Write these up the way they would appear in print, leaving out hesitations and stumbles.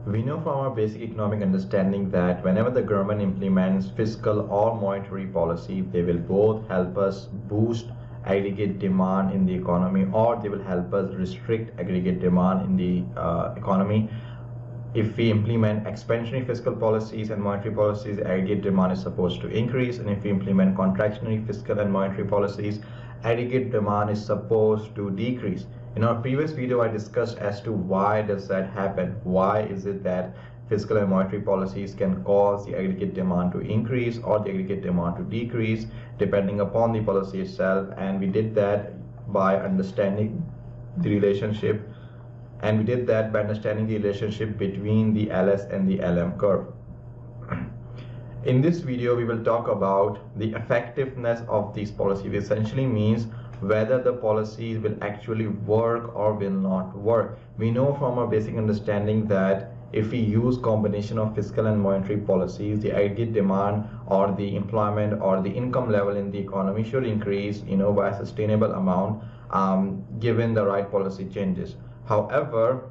We know from our basic economic understanding that whenever the government implements fiscal or monetary policy, they will both help us boost aggregate demand in the economy, or they will help us restrict aggregate demand in the economy. If we implement expansionary fiscal policies and monetary policies, aggregate demand is supposed to increase, and if we implement contractionary fiscal and monetary policies, aggregate demand is supposed to decrease. In our previous video, I discussed as to why does that happen. Why is it that fiscal and monetary policies can cause the aggregate demand to increase or the aggregate demand to decrease depending upon the policy itself? And we did that by understanding the relationship between the LS and the LM curve. In this video, we will talk about the effectiveness of these policies. It essentially means whether the policies will actually work or will not work. We know from our basic understanding that if we use combination of fiscal and monetary policies, the aggregate demand or the employment or the income level in the economy should increase, by a sustainable amount, given the right policy changes. However,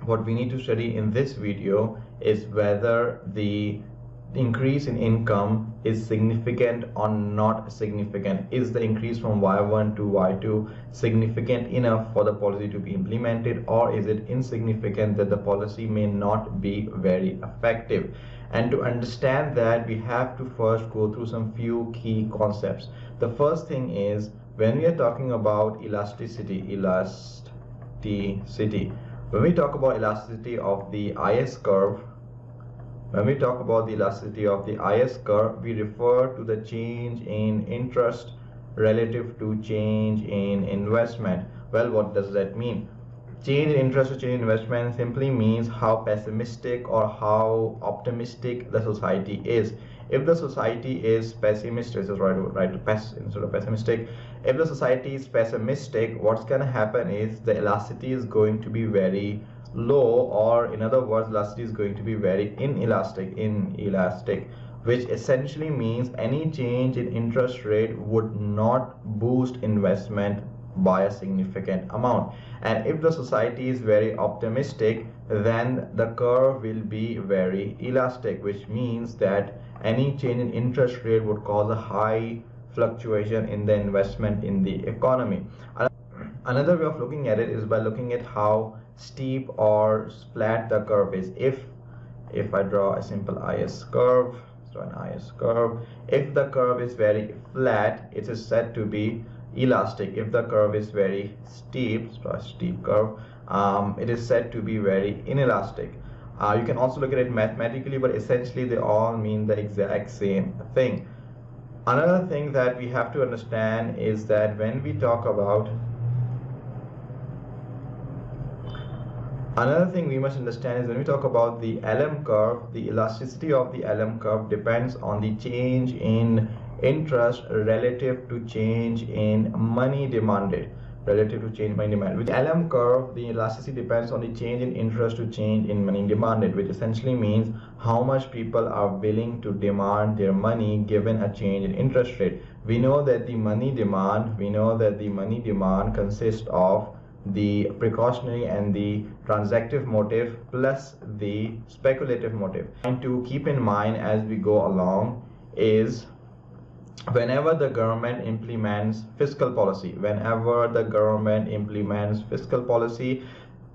what we need to study in this video is whether the increase in income is significant or not significant. Is the increase from Y1 to Y2 significant enough for the policy to be implemented, or is it insignificant that the policy may not be very effective? And to understand that, we have to first go through some few key concepts. The first thing is, when we are talking about elasticity, when we talk about elasticity of the IS curve, we refer to the change in interest relative to change in investment. Well, what does that mean? Change in interest to change in investment simply means how pessimistic or how optimistic the society is. If the society is pessimistic, instead of pessimistic, if the society is pessimistic, what's going to happen is the elasticity is going to be very low, or in other words, elasticity is going to be very inelastic, which essentially means any change in interest rate would not boost investment by a significant amount. And if the society is very optimistic, then the curve will be very elastic, which means that any change in interest rate would cause a high fluctuation in the investment in the economy. Another way of looking at it is by looking at how steep or flat the curve is. If I draw a simple IS curve, if the curve is very flat, it is said to be elastic. If the curve is very steep, it is said to be very inelastic. You can also look at it mathematically, but essentially they all mean the exact same thing. Another thing that we have to understand is that when we talk about the LM curve, the elasticity of the LM curve depends on the change in interest relative to change in money demanded. With LM curve, the elasticity depends on the change in interest to change in money demanded, which essentially means how much people are willing to demand their money given a change in interest rate. We know that the money demand consists of the precautionary and the transactive motive plus the speculative motive. And to keep in mind as we go along is, whenever the government implements fiscal policy,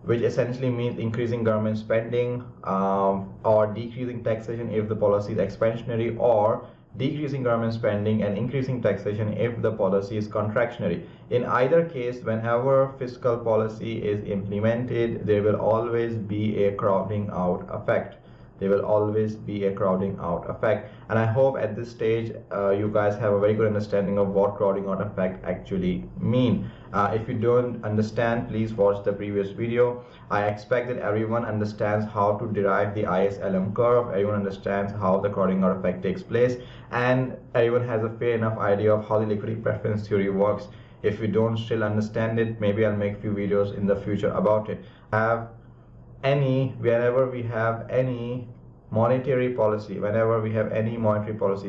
which essentially means increasing government spending or decreasing taxation if the policy is expansionary, or decreasing government spending and increasing taxation if the policy is contractionary. In either case, whenever fiscal policy is implemented, there will always be a crowding out effect. And I hope at this stage you guys have a very good understanding of what crowding out effect actually mean. If you don't understand, please watch the previous video. I expect that everyone understands how to derive the IS-LM curve, everyone understands how the crowding out effect takes place, and everyone has a fair enough idea of how the liquidity preference theory works. If you don't still understand it, maybe I'll make a few videos in the future about it. Whenever we have any monetary policy,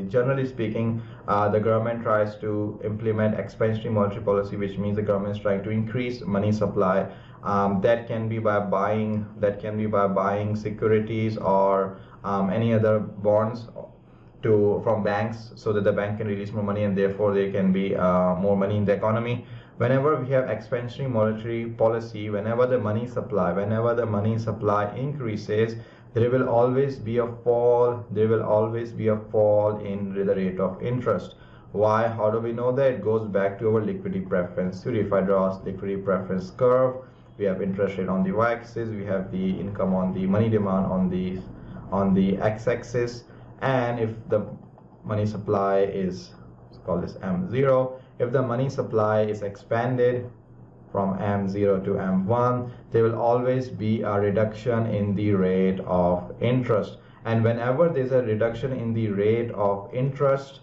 generally speaking, the government tries to implement expansionary monetary policy, which means the government is trying to increase money supply That can be by buying securities or any other bonds from banks, so that the bank can release more money and therefore there can be more money in the economy. Whenever we have expansionary monetary policy, whenever the money supply increases, there will always be a fall in the rate of interest. Why? How do we know that? It goes back to our liquidity preference theory. If I draw a liquidity preference curve, we have interest rate on the y-axis, we have the income on the money demand on the x-axis, and if the money supply is, let's call this M0, if the money supply is expanded from M0 to M1, there will always be a reduction in the rate of interest. And whenever there's a reduction in the rate of interest,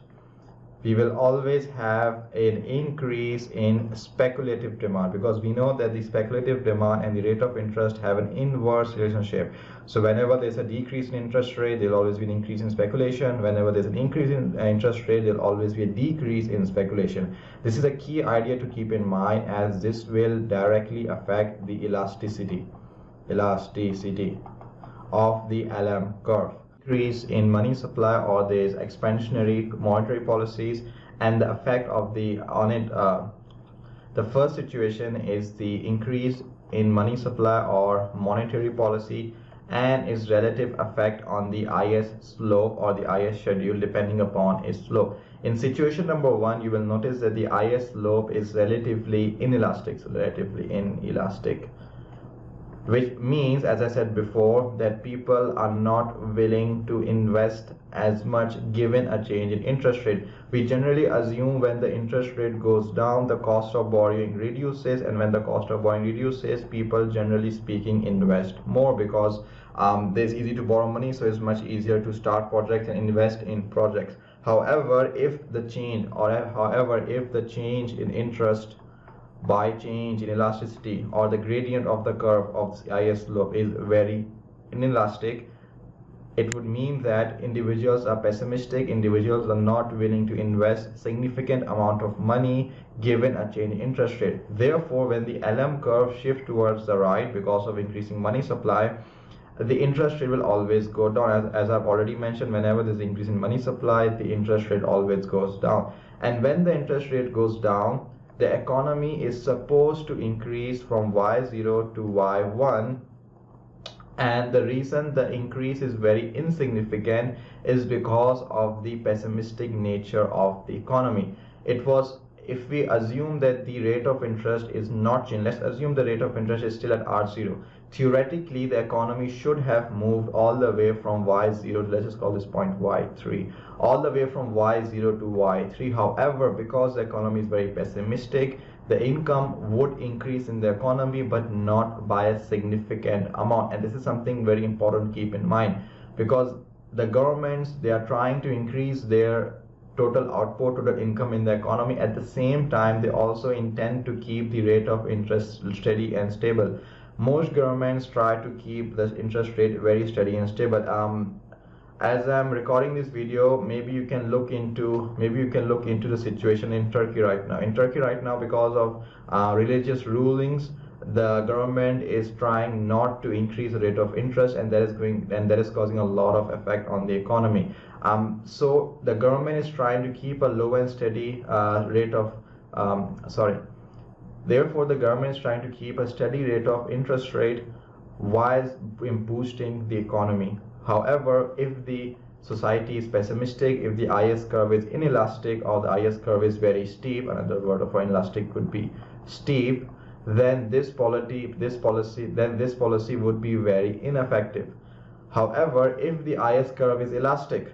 we will always have an increase in speculative demand, because we know that the speculative demand and the rate of interest have an inverse relationship. So whenever there's a decrease in interest rate, there'll always be an increase in speculation. Whenever there's an increase in interest rate, there'll always be a decrease in speculation. This is a key idea to keep in mind, as this will directly affect the elasticity of the LM curve. Increase in money supply, or there is expansionary monetary policies, and the effect of the first situation is the increase in money supply or monetary policy and its relative effect on the IS slope or the IS schedule depending upon its slope. In situation number 1, you will notice that the IS slope is relatively inelastic, which means, as I said before, that people are not willing to invest as much given a change in interest rate. We generally assume when the interest rate goes down, the cost of borrowing reduces, and when the cost of borrowing reduces, people generally speaking invest more, because it's easy to borrow money, so it's much easier to start projects and invest in projects. However, if the change in interest by change in elasticity, or the gradient of the curve of the IS slope is very inelastic, it would mean that individuals are pessimistic, individuals are not willing to invest significant amount of money given a change in interest rate. Therefore, when the LM curve shifts towards the right because of increasing money supply, the interest rate will always go down. As I've already mentioned, whenever there's an increase in money supply, the interest rate always goes down. And when the interest rate goes down, the economy is supposed to increase from Y0 to Y1, and the reason the increase is very insignificant is because of the pessimistic nature of the economy. If we assume that the rate of interest is not changed, let's assume the rate of interest is still at R0. Theoretically, the economy should have moved all the way from Y0, let's just call this point Y3, all the way from Y0 to Y3. However, because the economy is very pessimistic, the income would increase in the economy, but not by a significant amount. And this is something very important to keep in mind, because the governments, they are trying to increase their total output, total income in the economy. At the same time, they also intend to keep the rate of interest steady and stable. Most governments try to keep the interest rate very steady and stable. As I'm recording this video, maybe you can look into the situation in Turkey right now. In Turkey right now, because of religious rulings, the government is trying not to increase the rate of interest, and that is causing a lot of effect on the economy. So the government is trying to keep a low and steady rate of Therefore, the government is trying to keep a steady rate of interest rate while boosting the economy. However, if the society is pessimistic, if the IS curve is inelastic, or the IS curve is very steep, another word for inelastic could be steep, then this policy would be very ineffective. However, if the IS curve is elastic,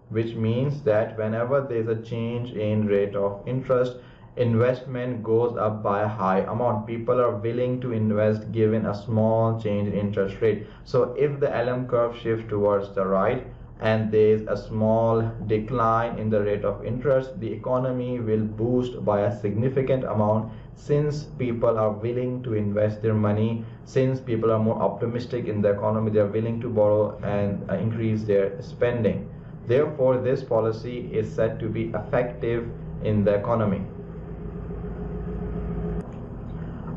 which means that whenever there is a change in rate of interest, investment goes up by a high amount. People are willing to invest given a small change in interest rate. So if the LM curve shifts towards the right and there is a small decline in the rate of interest, the economy will boost by a significant amount, since people are willing to invest their money, since people are more optimistic in the economy, they are willing to borrow and increase their spending. Therefore, this policy is said to be effective in the economy.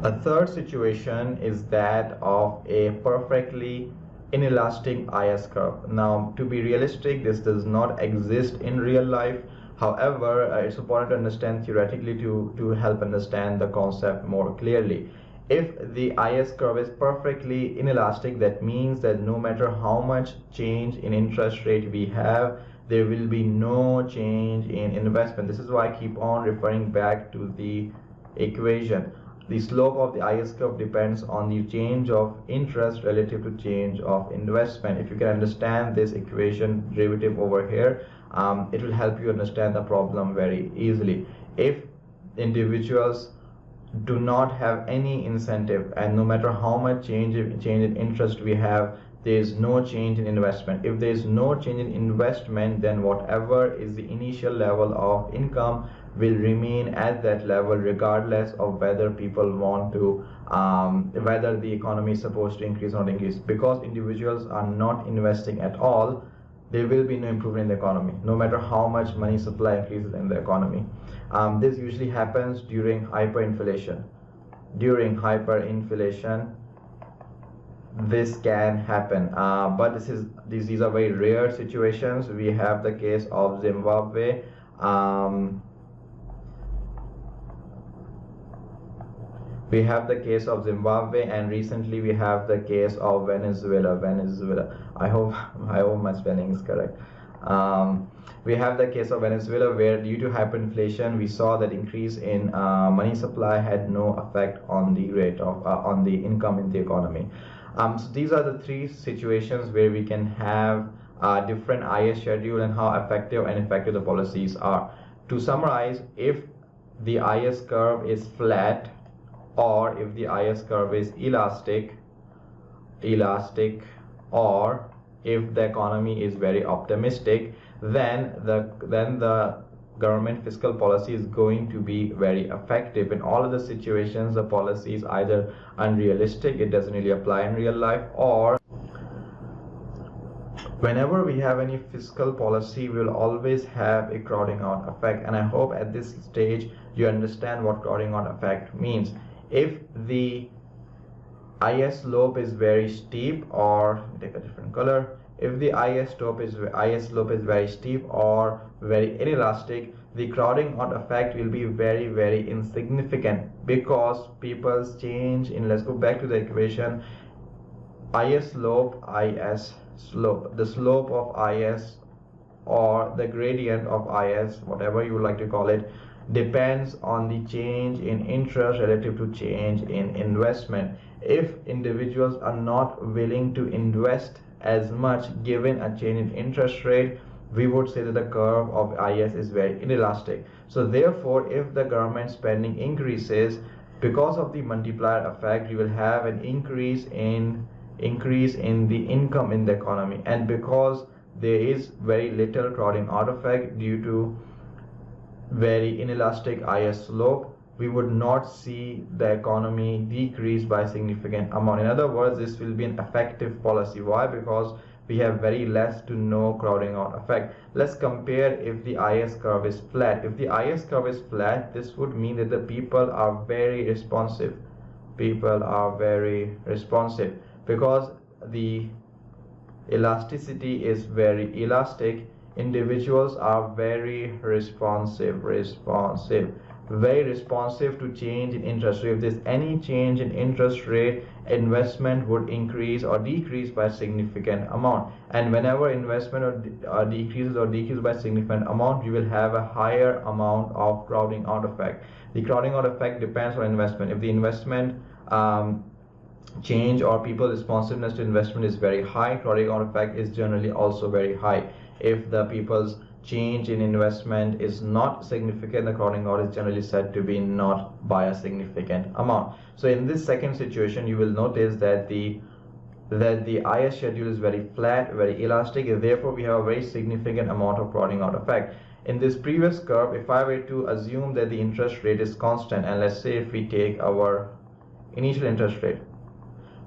A third situation is that of a perfectly inelastic IS curve. Now, to be realistic, this does not exist in real life. However, it's important to understand theoretically to help understand the concept more clearly. If the IS curve is perfectly inelastic, that means that no matter how much change in interest rate we have, there will be no change in investment. This is why I keep on referring back to the equation. The slope of the IS curve depends on the change of interest relative to change of investment. If you can understand this equation derivative over here, it will help you understand the problem very easily. If individuals do not have any incentive, and no matter how much change in interest we have, there is no change in investment. If there is no change in investment, then whatever is the initial level of income will remain at that level regardless of whether people want to whether the economy is supposed to increase or not increase. Because individuals are not investing at all, there will be no improvement in the economy no matter how much money supply increases in the economy. This usually happens during hyperinflation. During hyperinflation, this can happen, but these are very rare situations. We have the case of Zimbabwe. We have the case of Zimbabwe, and recently we have the case of Venezuela. I hope my spelling is correct. We have the case of Venezuela, where due to hyperinflation we saw that increase in money supply had no effect on the rate of on the income in the economy. So these are the three situations where we can have different IS schedule and how effective and ineffective the policies are. To summarize, if the IS curve is flat, or if the IS curve is elastic, or if the economy is very optimistic, then the government fiscal policy is going to be very effective. In all of the situations, the policy is either unrealistic, it doesn't really apply in real life, or whenever we have any fiscal policy, we will always have a crowding out effect. And I hope at this stage you understand what crowding out effect means. If the IS slope is very steep, or take a different color, if the IS slope is very steep or very inelastic, the crowding out effect will be very, very insignificant, because people's change in, let's go back to the equation, IS slope, the slope of IS, or the gradient of IS, whatever you would like to call it, depends on the change in interest relative to change in investment. If individuals are not willing to invest as much given a change in interest rate, we would say that the curve of IS is very inelastic. So therefore, if the government spending increases, because of the multiplier effect, you will have an increase in the income in the economy. And because there is very little crowding out effect due to very inelastic IS slope, we would not see the economy decrease by a significant amount. In other words, this will be an effective policy. Why? Because we have very less to no crowding out effect. Let's compare if the IS curve is flat. If the IS curve is flat, this would mean that the people are very responsive. People are very responsive because the elasticity is very elastic. Individuals are very responsive, very responsive to change in interest rate. If there's any change in interest rate, investment would increase or decrease by a significant amount. And whenever investment decreases by a significant amount, you will have a higher amount of crowding out effect. The crowding out effect depends on investment. If the investment change or people's responsiveness to investment is very high, crowding out effect is generally also very high. If the people's change in investment is not significant, the crowding out is generally said to be not by a significant amount. So in this second situation, you will notice that the IS schedule is very flat, very elastic, and therefore we have a very significant amount of crowding out effect. In this previous curve, if I were to assume that the interest rate is constant, and let's say if we take our initial interest rate,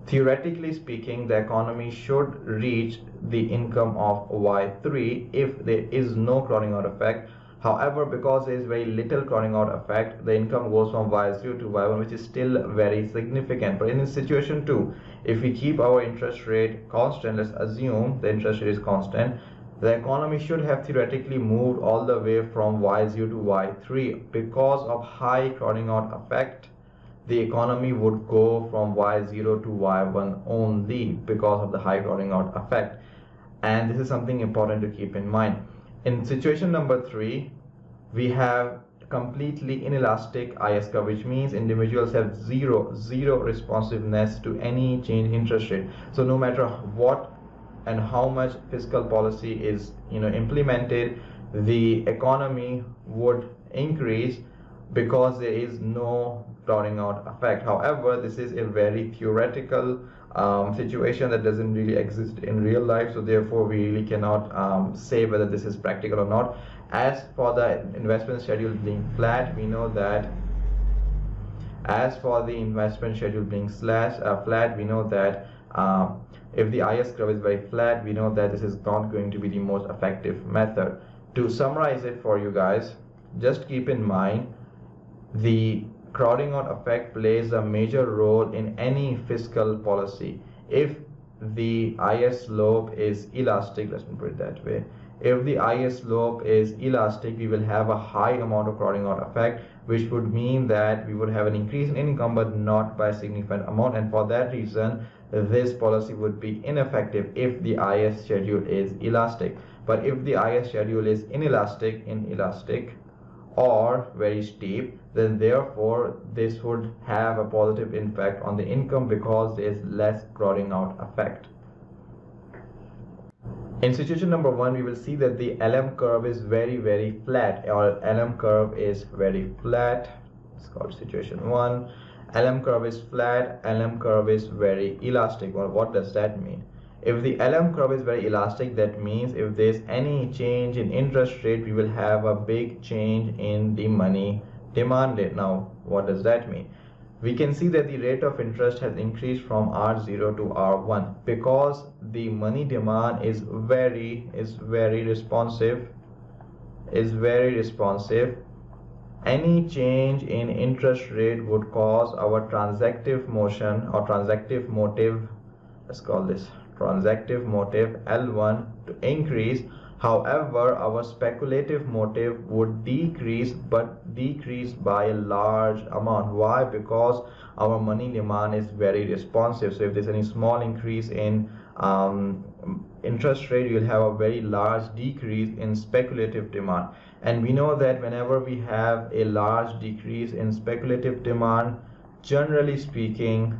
theoretically speaking, the economy should reach the income of Y3 if there is no crowding out effect. However, because there is very little crowding out effect, the income goes from y0 to y1, which is still very significant. But in this situation too, if we keep our interest rate constant, let's assume the interest rate is constant, the economy should have theoretically moved all the way from y0 to y3. Because of high crowding out effect, the economy would go from y0 to y1 only because of the high crowding out effect. And this is something important to keep in mind. In situation number 3, we have completely inelastic IS curve, which means individuals have zero responsiveness to any change in interest rate. So no matter what and how much fiscal policy is implemented, the economy would increase because there is no crowding out effect. However, this is a very theoretical situation that doesn't really exist in real life, so therefore we really cannot say whether this is practical or not. As for the investment schedule being flat, we know that flat, we know that if the IS curve is very flat, we know that this is not going to be the most effective method. To summarize it for you guys, just keep in mind the crowding out effect plays a major role in any fiscal policy. If the IS slope is elastic, let me put it that way, if the IS slope is elastic, we will have a high amount of crowding out effect, which would mean that we would have an increase in income but not by a significant amount, and for that reason this policy would be ineffective if the IS schedule is elastic. But if the IS schedule is inelastic or very steep, then therefore this would have a positive impact on the income because there is less crowding out effect. In situation number 1, we will see that the LM curve is very flat, or LM curve is very flat. It's called situation 1. LM curve is flat, LM curve is very elastic. Well, what does that mean? If the LM curve is very elastic, that means if there's any change in interest rate, we will have a big change in the money demanded. Now, what does that mean? We can see that the rate of interest has increased from R0 to R1 because the money demand is very responsive. Any change in interest rate would cause our transactive motion or transactive motive, let's call this transactive motive L1, to increase. However, our speculative motive would decrease, but decrease by a large amount. Why? Because our money demand is very responsive. So if there's any small increase in interest rate, you'll have a very large decrease in speculative demand. And we know that whenever we have a large decrease in speculative demand, generally speaking,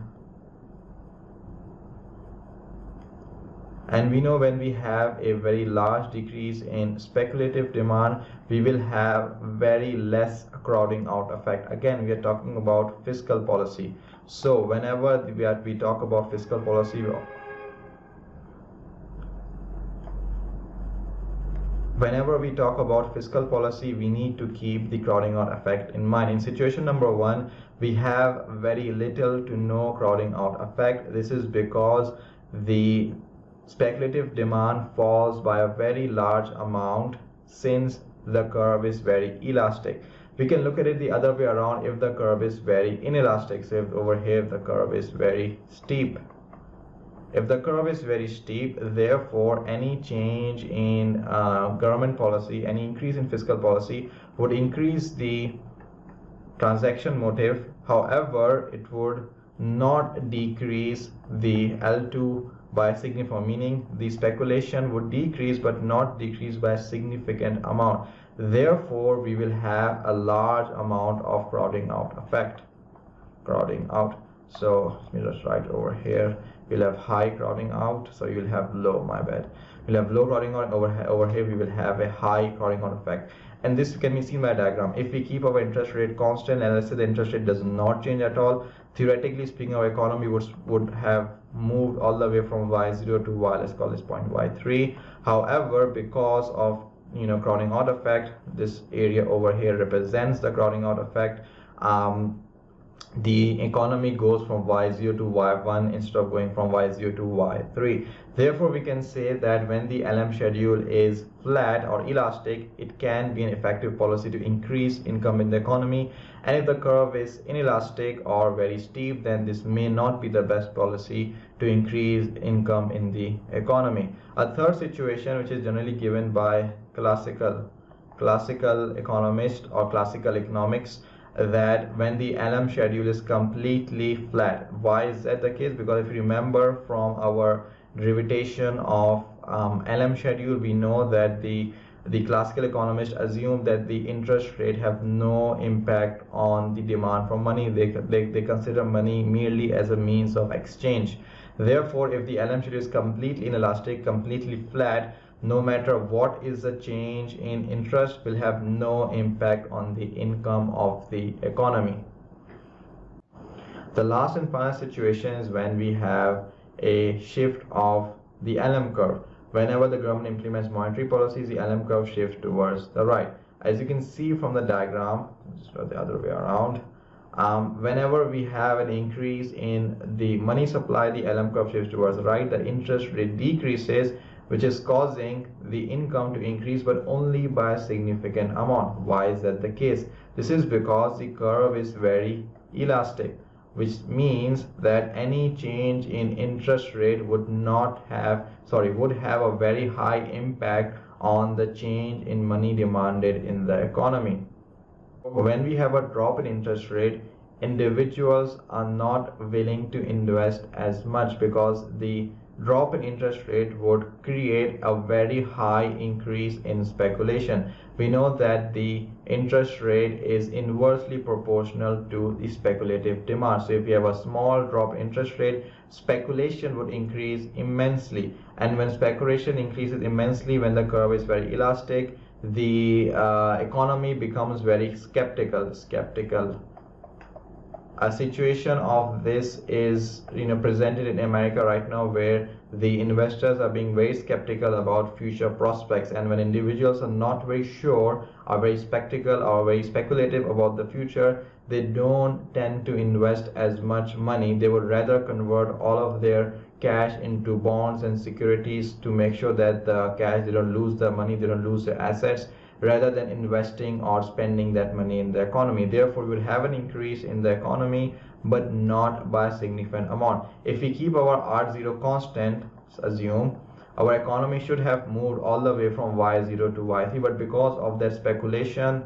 and we know when we have a very large decrease in speculative demand, we will have very less crowding out effect. Again, we are talking about fiscal policy. So whenever we talk about fiscal policy, we need to keep the crowding out effect in mind. In situation number 1, we have very little to no crowding out effect. This is because the speculative demand falls by a very large amount since the curve is very elastic. We can look at it the other way around if the curve is very inelastic. So if over here the curve is very steep. If the curve is very steep, therefore any change in government policy, any increase in fiscal policy would increase the transaction motive. However, it would not decrease the L2 by a significant, meaning the speculation would decrease but not decrease by a significant amount. Therefore, we will have a large amount of crowding out effect. So let me just write over here. We'll have high crowding out, so you'll have low, we'll have low crowding out. Over here we will have a high crowding out effect, and this can be seen by a diagram. If we keep our interest rate constant and let's say the interest rate does not change at all, theoretically speaking our economy would have moved all the way from y0 to y, let's call this point y3. However, because of crowding out effect, this area over here represents the crowding out effect. the economy goes from y0 to y1 instead of going from y0 to y3. Therefore, we can say that when the LM schedule is flat or elastic, it can be an effective policy to increase income in the economy. And if the curve is inelastic or very steep, then this may not be the best policy to increase income in the economy. A third situation, which is generally given by classical economists or classical economics, that when the LM schedule is completely flat. Why is that the case? Because if you remember from our derivation of LM schedule, we know that the classical economists assume that the interest rate have no impact on the demand for money. They consider money merely as a means of exchange. Therefore, if the LM schedule is completely inelastic, completely flat, no matter what is the change in interest will have no impact on the income of the economy. The last and final situation is when we have a shift of the LM curve. Whenever the government implements monetary policies, the LM curve shifts towards the right. As you can see from the diagram, the other way around, whenever we have an increase in the money supply, the LM curve shifts towards the right, the interest rate decreases, which is causing the income to increase, but only by a significant amount. Why is that the case? This is because the curve is very elastic, which means that any change in interest rate would have a very high impact on the change in money demanded in the economy. When we have a drop in interest rate, individuals are not willing to invest as much because the drop in interest rate would create a very high increase in speculation. We know that the interest rate is inversely proportional to the speculative demand. So if you have a small drop in interest rate, speculation would increase immensely. And when speculation increases immensely, when the curve is very elastic, the economy becomes very skeptical. A situation of this is presented in America right now, where the investors are being very skeptical about future prospects, and when individuals are not very sure, are very skeptical or very speculative about the future, they don't tend to invest as much money. They would rather convert all of their cash into bonds and securities to make sure that the cash, they don't lose the money, they don't lose their assets, rather than investing or spending that money in the economy. Therefore, we will have an increase in the economy, but not by a significant amount. If we keep our R0 constant, assume our economy should have moved all the way from Y0 to Y3, but because of that speculation,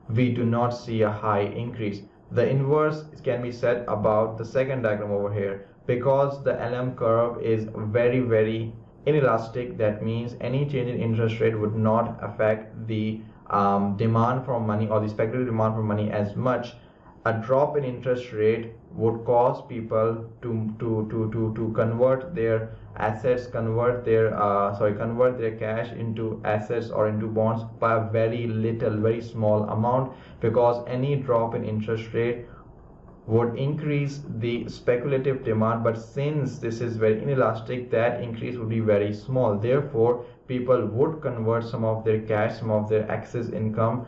we do not see a high increase. The inverse can be said about the second diagram over here. Because the LM curve is very inelastic, that means any change in interest rate would not affect the demand for money or the speculative demand for money as much. A drop in interest rate would cause people to convert their assets, convert their cash into assets or into bonds by a very small amount, because any drop in interest rate would increase the speculative demand, but since this is very inelastic, that increase would be very small. Therefore, people would convert some of their cash, some of their excess income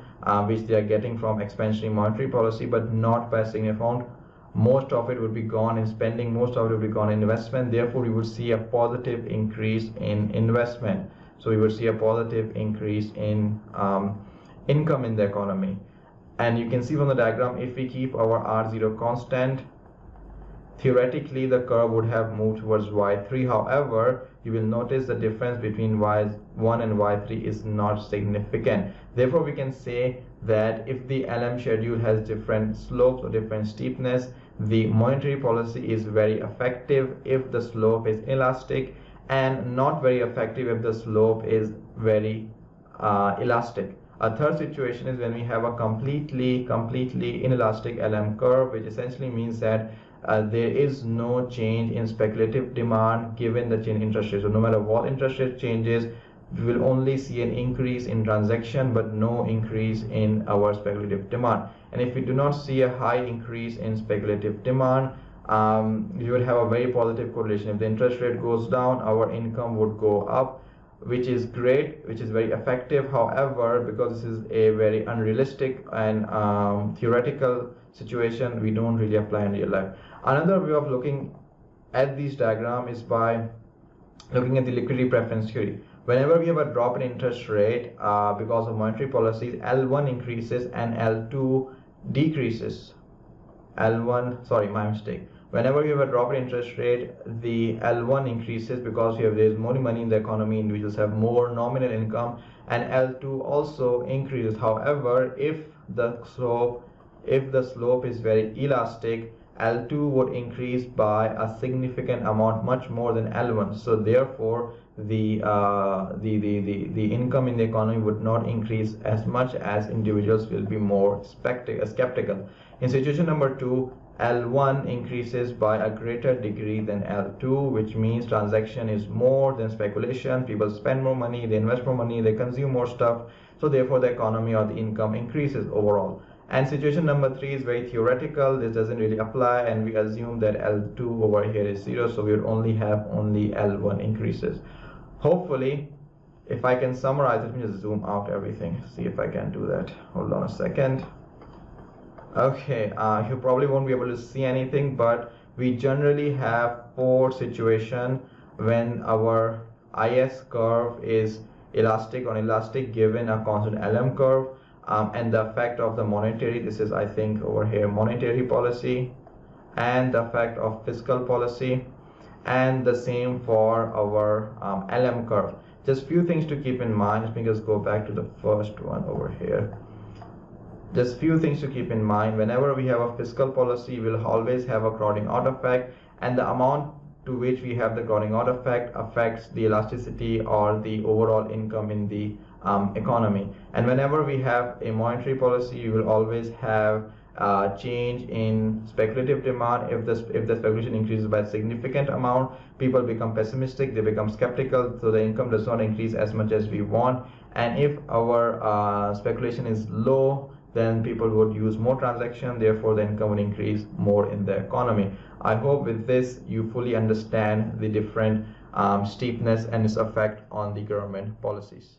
which they are getting from expansionary monetary policy, but not by a significant amount. Most of it would be gone in spending, most of it would be gone in investment. Therefore, we would see a positive increase in investment. So we would see a positive increase in income in the economy. And you can see from the diagram, if we keep our R0 constant, theoretically the curve would have moved towards Y3. However, you will notice the difference between Y1 and Y3 is not significant. Therefore, we can say that if the LM schedule has different slopes or different steepness, the monetary policy is very effective if the slope is elastic, and not very effective if the slope is very elastic. A third situation is when we have a completely inelastic LM curve, which essentially means that there is no change in speculative demand given the change in interest rate. So no matter what interest rate changes, we will only see an increase in transaction, but no increase in our speculative demand. And if we do not see a high increase in speculative demand, you would have a very positive correlation. If the interest rate goes down, our income would go up, which is great, which is very effective. However, because this is a very unrealistic and theoretical situation we don't really apply in real life. Another way of looking at this diagram is by looking at the liquidity preference theory. Whenever we have a drop in interest rate because of monetary policies, L1 increases and L2 decreases. Whenever we have a drop in interest rate, the L1 increases because there's more money in the economy, individuals have more nominal income, and L2 also increases. However, if the slope is very elastic, L2 would increase by a significant amount, much more than L1. So therefore, the income in the economy would not increase as much, as individuals will be more skeptical. In situation number 2, L1 increases by a greater degree than L2, which means transaction is more than speculation. People spend more money, they invest more money, they consume more stuff. So therefore, the economy or the income increases overall. And situation number 3 is very theoretical. This doesn't really apply, and we assume that L2 over here is 0, so we would only have L1 increases. Hopefully, if I can summarize, let me just zoom out everything, see if I can do that. Hold on a second. Okay, you probably won't be able to see anything, but we generally have 4 situations when our IS curve is elastic or inelastic given a constant LM curve. And the effect of the monetary, this is I think over here monetary policy, and the effect of fiscal policy, and the same for our LM curve. Just few things to keep in mind. Let me just go back to the first one over here. Just few things to keep in mind. Whenever we have a fiscal policy, we'll always have a crowding out effect, and the amount to which we have the crowding out effect affects the elasticity or the overall income in the economy. And whenever we have a monetary policy, you will always have change in speculative demand. If the speculation increases by a significant amount, people become pessimistic, they become skeptical, so the income does not increase as much as we want. And if our speculation is low, then people would use more transaction, therefore the income would increase more in the economy. I hope with this you fully understand the different steepness and its effect on the government policies.